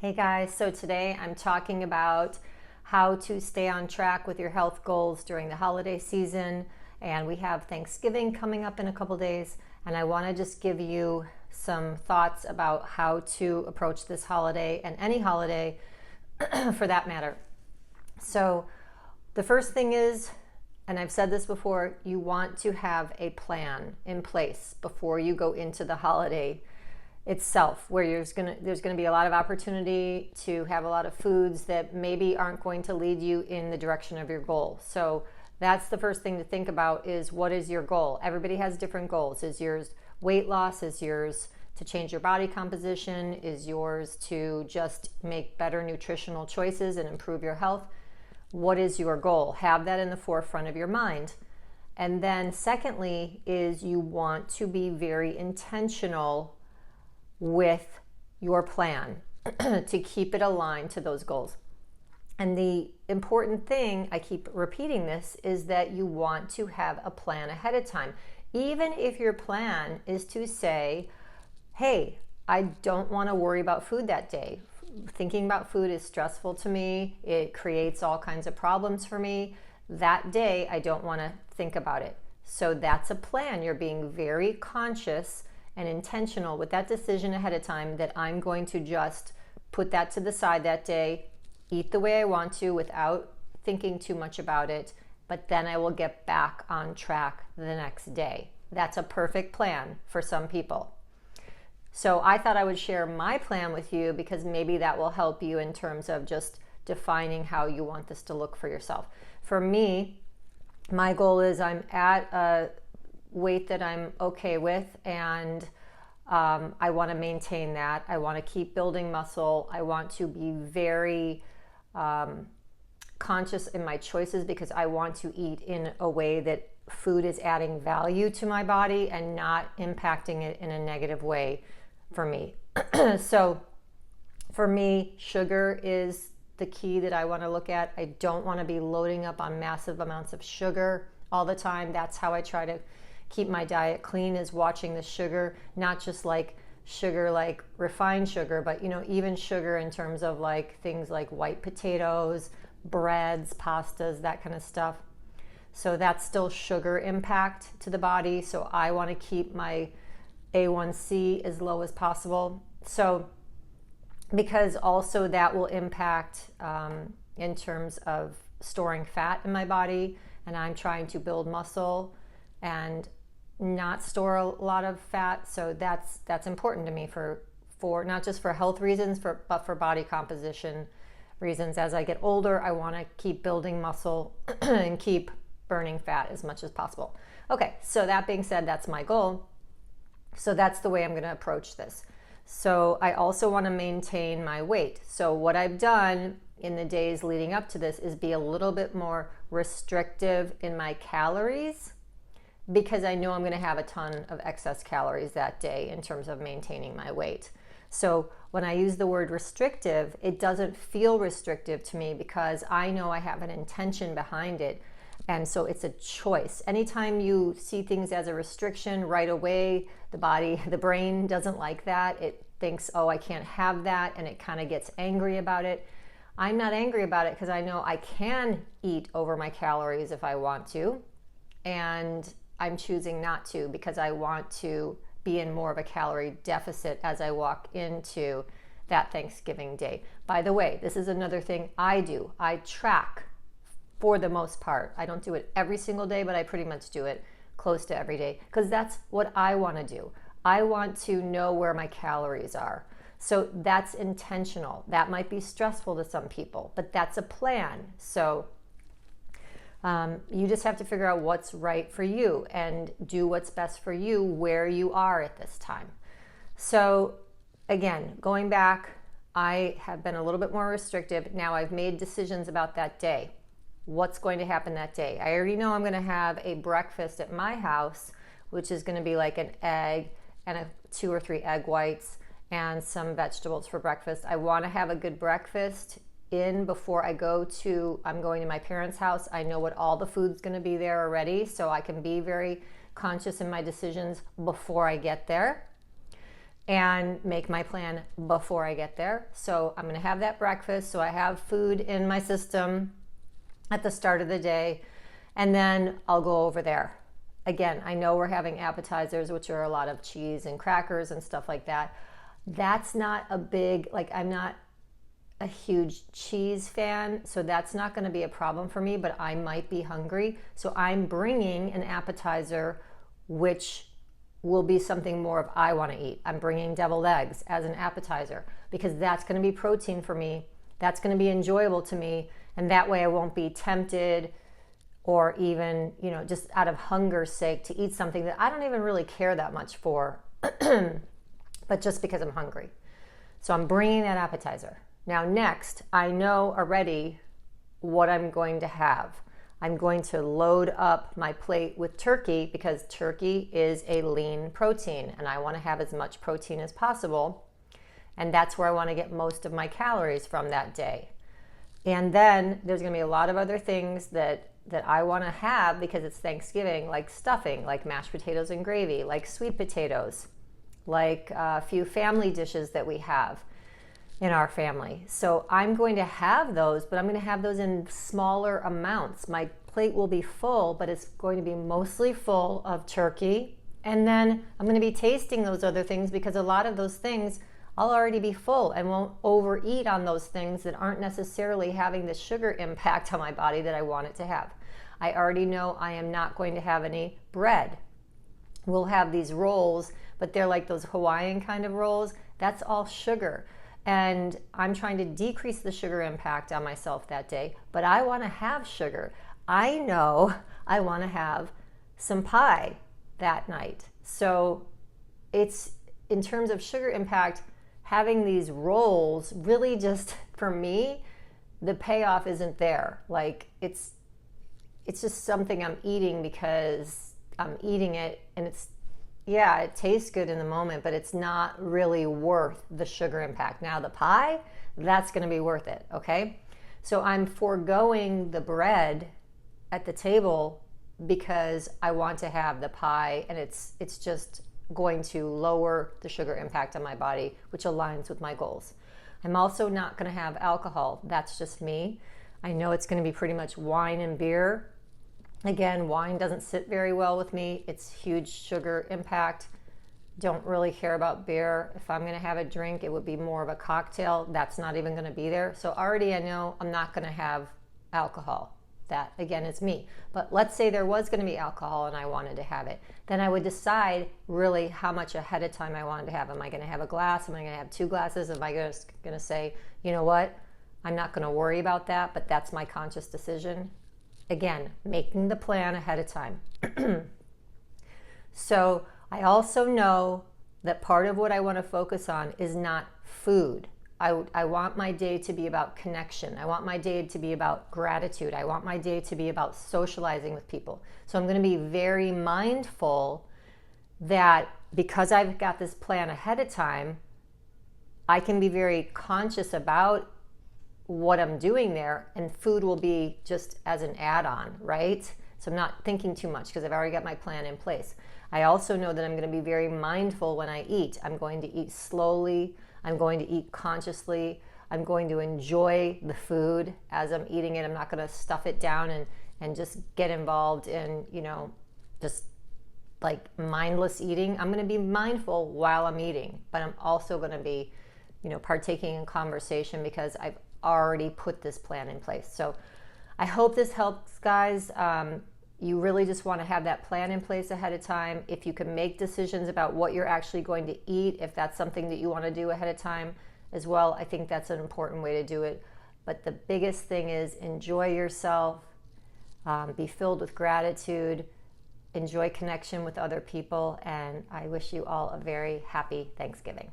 Hey guys, so today I'm talking about how to stay on track with your health goals during the holiday season. And we have Thanksgiving coming up in a couple days, and I want to just give you some thoughts about how to approach this holiday and any holiday for that matter. So the first thing is, and I've said this before, you want to have a plan in place before you go into the holiday itself, where there's gonna be a lot of opportunity to have a lot of foods that maybe aren't going to lead you in the direction of your goal. So that's the first thing to think about, is what is your goal? Everybody has different goals. Is yours weight loss? Is yours to change your body composition? Is yours to just make better nutritional choices and improve your health? What is your goal? Have that in the forefront of your mind. And then secondly is you want to be very intentional with your plan to keep it aligned to those goals. And the important thing, I keep repeating this, is that you want to have a plan ahead of time. Even if your plan is to say, hey, I don't want to worry about food that day. Thinking about food is stressful to me. It creates all kinds of problems for me. That day, I don't want to think about it. So that's a plan. You're being very conscious and intentional with that decision ahead of time, that I'm going to just put that to the side that day, eat the way I want to without thinking too much about it, but then I will get back on track the next day. That's a perfect plan for some people. So I thought I would share my plan with you, because maybe that will help you in terms of just defining how you want this to look for yourself. For me, my goal is I'm at a weight that I'm okay with, and I want to maintain that. I want to keep building muscle. I want to be very conscious in my choices, because I want to eat in a way that food is adding value to my body and not impacting it in a negative way for me. So for me, sugar is the key that I want to look at. I don't want to be loading up on massive amounts of sugar all the time. That's how I try to keep my diet clean, is watching the sugar, not just like sugar, like refined sugar, but even sugar in terms of like things like white potatoes, breads, pastas, that kind of stuff. So that's still sugar impact to the body. So I want to keep my A1C as low as possible. So because also that will impact in terms of storing fat in my body, and I'm trying to build muscle and not store a lot of fat. So that's important to me for not just for health reasons, but for body composition reasons. As I get older, I want to keep building muscle and keep burning fat as much as possible. Okay, so that being said, that's my goal. So that's the way I'm going to approach this. So I also want to maintain my weight. So what I've done in the days leading up to this is be a little bit more restrictive in my calories, because I know I'm going to have a ton of excess calories that day in terms of maintaining my weight. So when I use the word restrictive, it doesn't feel restrictive to me, because I know I have an intention behind it. And so it's a choice. Anytime you see things as a restriction, right away, the brain doesn't like that. It thinks, oh, I can't have that, and it kind of gets angry about it. I'm not angry about it, because I know I can eat over my calories if I want to, and I'm choosing not to, because I want to be in more of a calorie deficit as I walk into that Thanksgiving day. By the way, this is another thing I do. I track for the most part. I don't do it every single day, but I pretty much do it close to every day, because that's what I want to do. I want to know where my calories are. So that's intentional. That might be stressful to some people, but that's a plan. So you just have to figure out what's right for you and do what's best for you where you are at this time. So again, going back, I have been a little bit more restrictive. Now I've made decisions about that day. What's going to happen that day? I already know I'm going to have a breakfast at my house, which is going to be like an egg and 2 or 3 egg whites and some vegetables for breakfast. I want to have a good breakfast before I'm going to my parents' house. I know what all the food's going to be there already, so I can be very conscious in my decisions before I get there. and make my plan before I get there. So I'm going to have that breakfast, so I have food in my system at the start of the day, and then I'll go over there. Again, I know we're having appetizers, which are a lot of cheese and crackers and stuff like that. That's not a big, like, I'm not a huge cheese fan, so that's not going to be a problem for me, but I might be hungry. So I'm bringing an appetizer, which will be something more of I want to eat. I'm bringing deviled eggs as an appetizer because that's going to be protein for me. That's going to be enjoyable to me. And that way I won't be tempted or even, just out of hunger's sake to eat something that I don't even really care that much for, but just because I'm hungry. So I'm bringing that appetizer. Now next, I know already what I'm going to have. I'm going to load up my plate with turkey because turkey is a lean protein and I want to have as much protein as possible. And that's where I want to get most of my calories from that day. And then there's going to be a lot of other things that I want to have because it's Thanksgiving, like stuffing, like mashed potatoes and gravy, like sweet potatoes, like a few family dishes that we have in our family. So I'm going to have those, but I'm going to have those in smaller amounts. My plate will be full, but it's going to be mostly full of turkey. And then I'm going to be tasting those other things because a lot of those things I'll already be full and won't overeat on those things that aren't necessarily having the sugar impact on my body that I want it to have. I already know I am not going to have any bread. We'll have these rolls, but they're like those Hawaiian kind of rolls. That's all sugar. And I'm trying to decrease the sugar impact on myself that day, but I want to have sugar. I know I want to have some pie that night. So it's, in terms of sugar impact, having these rolls really just, for me, the payoff isn't there. Like it's just something I'm eating because I'm eating it and it tastes good in the moment, but it's not really worth the sugar impact. Now the pie, that's going to be worth it, okay? So I'm foregoing the bread at the table because I want to have the pie, and it's just going to lower the sugar impact on my body, which aligns with my goals. I'm also not going to have alcohol. That's just me. I know it's going to be pretty much wine and beer. Again, wine doesn't sit very well with me. It's huge sugar impact. Don't really care about beer. If I'm going to have a drink, it would be more of a cocktail. That's not even going to be there. So already I know I'm not going to have alcohol. That, again, is me. But let's say there was going to be alcohol and I wanted to have it. Then I would decide really how much ahead of time I wanted to have. Am I going to have a glass? Am I going to have 2 glasses? Am I going to say, you know what? I'm not going to worry about that, but that's my conscious decision. Again, making the plan ahead of time. So I also know that part of what I want to focus on is not food. I want my day to be about connection. I want my day to be about gratitude. I want my day to be about socializing with people. So I'm going to be very mindful that because I've got this plan ahead of time, I can be very conscious about what I'm doing there, and food will be just as an add-on, right? So I'm not thinking too much because I've already got my plan in place. I also know that I'm going to be very mindful when I eat. I'm going to eat slowly. I'm going to eat consciously. I'm going to enjoy the food as I'm eating it. I'm not going to stuff it down and just get involved in, just like mindless eating. I'm going to be mindful while I'm eating, but I'm also going to be, partaking in conversation because I've already put this plan in place. So I hope this helps, guys. You really just want to have that plan in place ahead of time. If you can make decisions about what you're actually going to eat, if that's something that you want to do ahead of time as well, I think that's an important way to do it. But the biggest thing is enjoy yourself, be filled with gratitude, enjoy connection with other people, and I wish you all a very happy Thanksgiving.